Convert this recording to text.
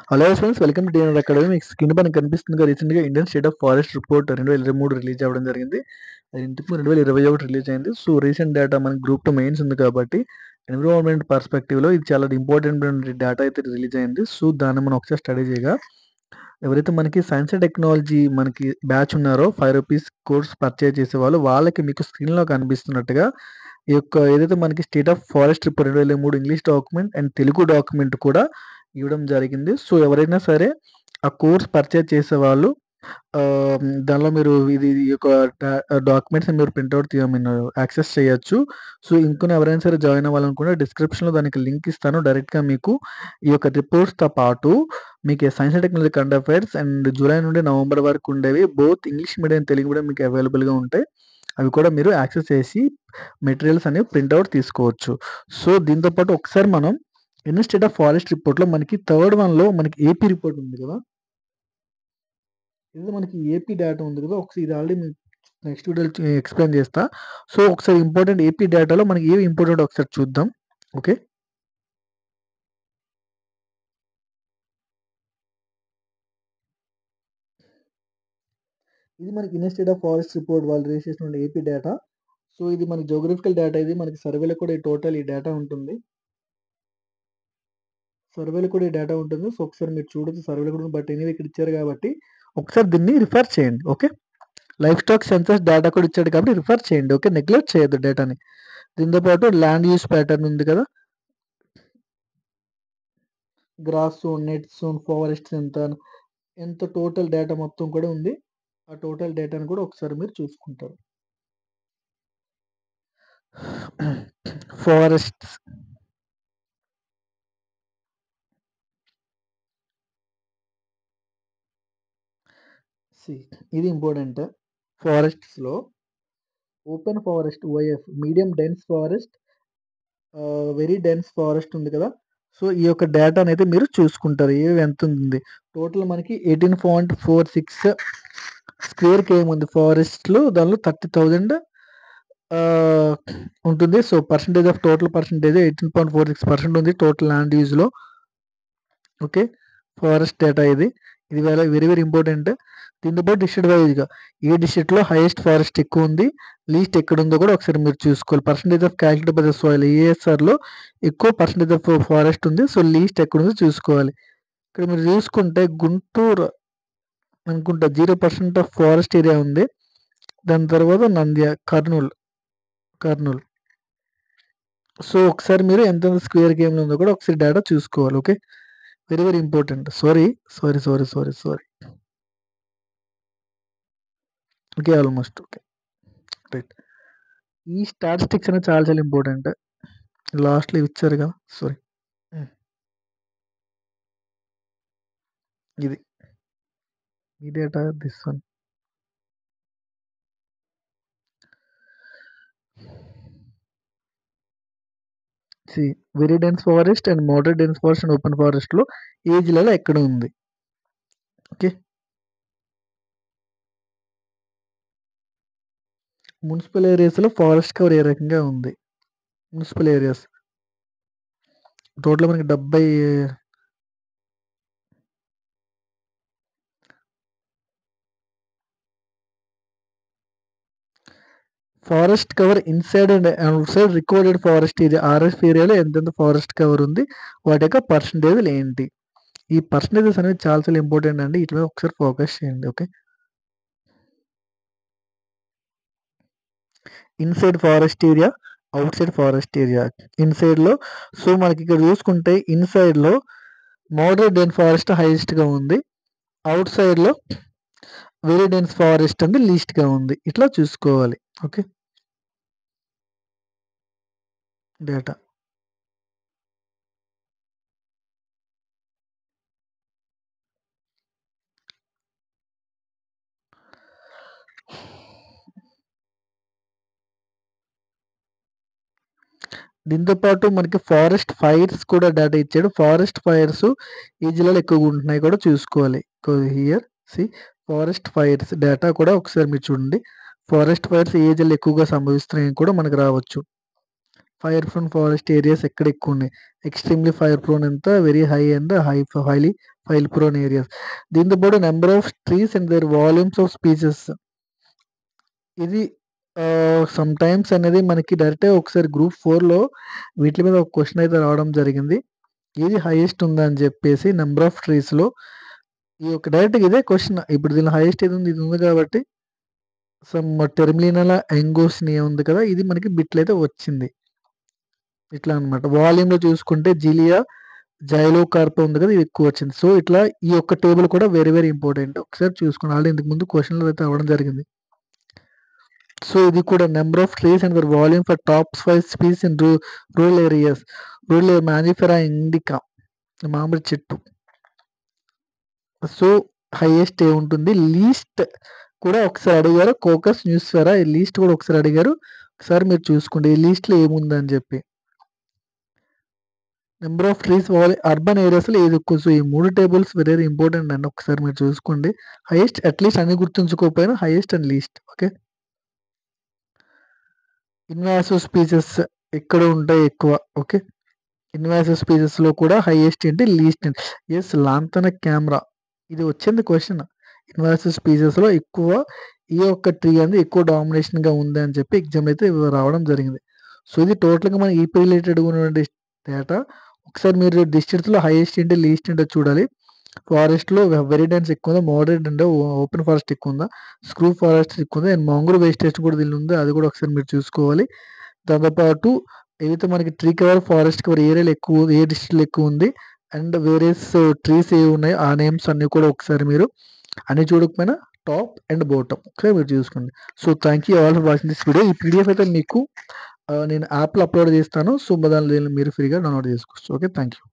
Hello friends, welcome to DNR academy. మీకు screen పైన కనిపిస్తుందిగా రీసెంట్గా Indian state of forest report 2023 release అవ్వడం జరిగింది. అది ఇంతకు 2021 రిలీజ్ అయింది. సో రీసెంట్ డేటా మనకి గ్రూప్ 2 మెయిన్స్ ఉంది కాబట్టి ఎన్విరాన్మెంట్ పర్స్పెక్టివ్లో ఇది చాలా ఇంపార్టెంట్ డేటా అయితే రిలీజ్ అయింది. సో దాన్ని మనం ఒకసారి స్టడీ చేయగా, ఎవరైతే మనకి సైన్స్ అండ్ టెక్నాలజీ మనకి బ్యాచ్ ఉన్నారో ₹5 కోర్స్ పర్చేజ్ చేసే వాళ్ళకి మీకు స్క్రీన్లో కనిపిస్తున్నట్టుగా ఈ యొక్క ఏదైతే మనకి state of forest report 2023 English document and Telugu document కూడా ఇవ్వడం జరిగింది. సో ఎవరైనా సరే ఆ కోర్స్ పర్చేజ్ చేసేవాళ్ళు దానిలో మీరు ఈ యొక్క డాక్యుమెంట్స్‌ని మీరు ప్రింటౌట్ యాక్సెస్ చేయొచ్చు. సో ఇంకొన్ని ఎవరైనా సరే జాయిన్ అవ్వాలనుకుంటే డిస్క్రిప్షన్‌లో దానికి లింక్ ఇస్తాను. డైరెక్ట్‌గా మీకు ఈ యొక్క రిపోర్ట్స్‌తో పాటు మీకు science and technology current affairs and July నుండి నవంబర్ వరకు ఉండేవి both English medium, Telugu medium మీకు అవైలబుల్‌గా ఉంటాయి. అవి కూడా మీరు యాక్సెస్ చేసి మెటీరియల్స్ అనేవి ప్రింటౌట్ తీసుకోవచ్చు. సో దీంతో పాటు ఒకసారి మనం ఇండియన్ స్టేట్ ఆఫ్ ఫారెస్ట్ రిపోర్ట్‌లో మనకి థర్డ్ వన్‌లో మనకి ఏపీ రిపోర్ట్ ఉంది కదా! ఇది మనకి ఏపీ డేటా ఉంది కదా! ఒకసారి ఇది ఆల్రెడీ మీకు నెక్స్ట్ వీడియోలో ఎక్స్‌ప్లెయిన్ చేస్తా. సో ఒకసారి ఇంపార్టెంట్ ఏపీ డేటాలో మనకి ఏవి ఇంపార్టెంట్ ఒకసారి చూద్దాం. ఓకే. ఇది మనకి Indian state of forest report వాళ్ళు రిలీజ్ చేసిన ఏపీ డేటా. సో ఇది మనకి జియోగ్రాఫికల్ డేటా, ఇది మనకి సర్వేలో కూడా ఈ టోటల్ ఈ డేటా ఉంటుంది. సర్వేలో కూడా ఈ డేటా ఉంటుంది. సో ఒకసారి మీరు చూడొచ్చు సర్వేలో కూడా. బట్ ఎనీవే ఇక్కడ ఇచ్చారు కాబట్టి ఒకసారి దీన్ని రిఫర్ చేయండి. Okay. Life stock census data కూడా ఇచ్చాడు కాబట్టి రిఫర్ చేయండి. ఓకే. నెగ్లెక్ట్ చేయొద్దు డేటాని. దీంతో పాటు ల్యాండ్ యూజ్ ప్యాటర్న్ ఉంది కదా! Grass zone, net zone, forest ఎంత టోటల్ డేటా మొత్తం కూడా ఉంది. ఆ టోటల్ డేటాను కూడా ఒకసారి మీరు చూసుకుంటారు. ఫారెస్ట్స్ ఇది ఇంపార్టెంట్. ఫారెస్ట్స్‌లో open forest OF, medium dense forest, very dense forest ఉంది కదా! సో ఈ యొక్క డేటానైతే మీరు చూసుకుంటారు. ఎంత ఉంది. టోటల్ మనకి 18.46 స్క్వేర్ కేఎం ఉంది ఫారెస్ట్‌లో. దానిలో 30,000 ఉంటుంది. So percentage of total percentage 18.46% ఉంది టోటల్ ల్యాండ్ యూజ్‌లో. ఓకే. ఫారెస్ట్ డేటా ఇది. ఇది వెరీ వెరీ ఇంపార్టెంట్. దీంతో పాటు డిస్ట్రిక్ట్ వైజ్‌గా ఏ డిస్ట్రిక్ట్‌లో హైయెస్ట్ ఫారెస్ట్ ఎక్కువ ఉంది, లీస్ట్ ఎక్కడుందో కూడా ఒకసారి మీరు చూసుకోవాలి. Percentage of calculated by the soil ఏఎస్ఆర్‌లో ఎక్కువ పర్సెంటేజ్ ఆఫ్ ఫారెస్ట్ ఉంది. సో లీస్ట్ ఎక్కడుందో చూసుకోవాలి. ఇక్కడ మీరు చూసుకుంటే గుంటూరు అనుకుంటా 0% ఆఫ్ ఫారెస్ట్ ఏరియా ఉంది. దాని తర్వాత కర్నూలు. సో ఒకసారి మీరు ఎంత స్క్వేర్ కేఎంలో ఉందో కూడా ఒకసారి డేటా చూసుకోవాలి. Okay. Very very important. Sorry. Okay. Almost okay. Right. ఈ స్టాటిస్టిక్స్ అనేవి చాలా చాలా ఇంపార్టెంట్. లాస్ట్‌లో ఇవి ఇచ్చారు కదా! సారీ. ఇది. ఈ data this one. Very dense forest and moderate dense forest and open ఫారెస్ట్‌లో ఏ జిల్లాలో ఎక్కడ ఉంది. ఓకే. మున్సిపల్ ఏరియాస్‌లో ఫారెస్ట్ కవర్ ఏ రకంగా ఉంది. మున్సిపల్ ఏరియాస్ టోటల్ మనకి 70 forest cover inside and outside recorded forest area RF ఏరియాలో ఎంతెంత ఫారెస్ట్ కవర్ ఉంది. వాటి యొక్క పర్సెంటేజ్‌లు ఏంటి. ఈ పర్సెంటేజెస్ అనేవి చాలా చాలా ఇంపార్టెంట్ అండి. వీటి మీద ఒకసారి ఫోకస్ చేయండి. Okay. Inside forest area, outside forest area. ఇన్‌సైడ్‌లో సో మనకి ఇక్కడ చూసుకుంటే ఇన్‌సైడ్‌లో మోడరేట్ డెన్స్ ఫారెస్ట్ హైయెస్ట్‌గా ఉంది. ఔట్‌సైడ్‌లో వెరీ డెన్స్ ఫారెస్ట్ అనేది లీస్ట్‌గా ఉంది. ఇట్లా చూసుకోవాలి. ఓకే. డేటా. దీంతో పాటు మనకి ఫారెస్ట్ ఫైర్స్ కూడా డేటా ఇచ్చాడు. ఫారెస్ట్ ఫైర్స్ ఏ జిల్లాలో ఎక్కువగా ఉంటున్నాయి కూడా చూసుకోవాలి. హియర్ ఫారెస్ట్ ఫైర్స్ డేటా కూడా ఒకసారి మీరు చూడండి. ఫారెస్ట్ ఫైర్స్ ఏ జిల్లాలో ఎక్కువగా సంభవిస్తున్నాయని కూడా మనకు రావచ్చు. ఫైర్ ప్రోన్ ఫారెస్ట్ ఏరియాస్ ఎక్కడ ఎక్కువ ఉన్నాయి. ఎక్స్‌ట్రీమ్‌లీ ఫైర్ ప్రోన్ ఎంత, very high and highly fire prone areas. దీంతో పాటు number of trees and their volumes of species. ఇది సమ్ టైమ్స్ అనేది మనకి డైరెక్ట్‌గా ఒకసారి గ్రూప్ 4లో వీటి మీద ఒక క్వెషన్ అయితే రావడం జరిగింది. ఏది హైయెస్ట్ ఉందని చెప్పేసి నంబర్ ఆఫ్ ట్రీస్‌లో. ఈ యొక్క డైరెక్ట్‌గా ఇదే క్వెషన్. ఇప్పుడు దీనిలో హైయెస్ట్ ఏది ఉంది? ఇది ఉంది కాబట్టి సమ్ టెర్మిలినలా ఎంగోస్నియా ఉంది కదా! ఇది మనకి బిట్‌లో అయితే వచ్చింది. ఇట్లా అన్నమాట. వాల్యూమ్‌లో చూసుకుంటే జిలియా, జైలోకార్పా ఉంది కదా! ఇది ఎక్కువ వచ్చింది. సో, ఇట్లా ఈ యొక్క టేబుల్ కూడా వెరీ వెరీ ఇంపార్టెంట్. ఒకసారి చూసుకోండి. ఆల్రెడీ ఇంతకు ముందు క్వెషన్‌లో అయితే అవ్వడం జరిగింది. సో, ఇది కూడా number of trees and their volume for top 5 species in rural areas. Rural Mangifera indica మామిడి చెట్టు. సో, హైయెస్ట్ ఏముంటుంది? లీస్ట్ కూడా ఒకసారి అడిగారు. కోకస్ న్యూస్ఫెరా ఈ లీస్ట్ కూడా ఒకసారి అడిగారు. ఒకసారి మీరు చూసుకోండి. ఈ లీస్ట్‌లో ఏముందని చెప్పి. నంబర్ ఆఫ్ ట్రీస్ అర్బన్ ఏరియాస్‌లో ఏది ఎక్కువ? సో, ఈ 3 టేబుల్స్ వెరీ వెరీ ఇంపార్టెంట్ అండి. ఒకసారి మీరు చూసుకోండి. హైయెస్ట్ అట్‌లీస్ట్ అన్ని గుర్తుంచుకోకపోయినా highest and least. Okay. Invasive species ఎక్కడ ఉంటాయి ఎక్కువ? ఓకే. ఇన్వాసివ్ స్పీసెస్‌లో కూడా హైయెస్ట్ ఏంటి? లీస్ట్ ఏంటి? Yes, lantana camara. ఇది వచ్చింది క్వెషన్. ఇన్వాసివ్ స్పీసెస్‌లో ఎక్కువ ఈ యొక్క ట్రీ అనేది ఎక్కువ డామినేషన్‌గా ఉంది అని చెప్పి ఎగ్జామ్‌లో అయితే రావడం జరిగింది. సో, ఇది టోటల్‌గా మన ఈపీ రిలేటెడ్‌గా ఉన్నటువంటి డేటా. ఒకసారి మీరు డిస్ట్రిక్ట్స్‌లో హైయెస్ట్ ఏంటి? లీస్ట్ ఏంటో చూడాలి. ఫారెస్ట్‌లో వెరీ డెన్స్ ఎక్కువుందా? మోడరేట్ ఉందా? ఓపెన్ ఫారెస్ట్ ఎక్కువుందా? స్క్రూ ఫారెస్ట్ ఎక్కువుందా? అండ్ మాంగ్రూవ్ వేస్టేజ్ కూడా దీనిలో ఉందా? అది కూడా ఒకసారి మీరు చూసుకోవాలి. దాంతో పాటు ఏవైతే మనకి ట్రీ కవర్, ఫారెస్ట్ కవర్ ఏరియాలో ఎక్కువ ఏ డిస్ట్రిక్ట్‌లో ఎక్కువుంది అండ్ వేరియస్ ట్రీస్ ఏవి ఉన్నాయో ఆ నేమ్స్ అన్నీ కూడా ఒకసారి మీరు అన్ని చూడకపోయినా టాప్ అండ్ బాటమ్ ఒకసారి మీరు చూసుకోండి. So, thank you all for watching this video. ఈ పీడీఎఫ్ అయితే మీకు నేను యాప్‌లో అప్‌లోడ్ చేస్తాను. సో, దానిలో మీరు ఫ్రీగా డౌన్‌లోడ్ చేసుకోవచ్చు. ఓకే. Thank you.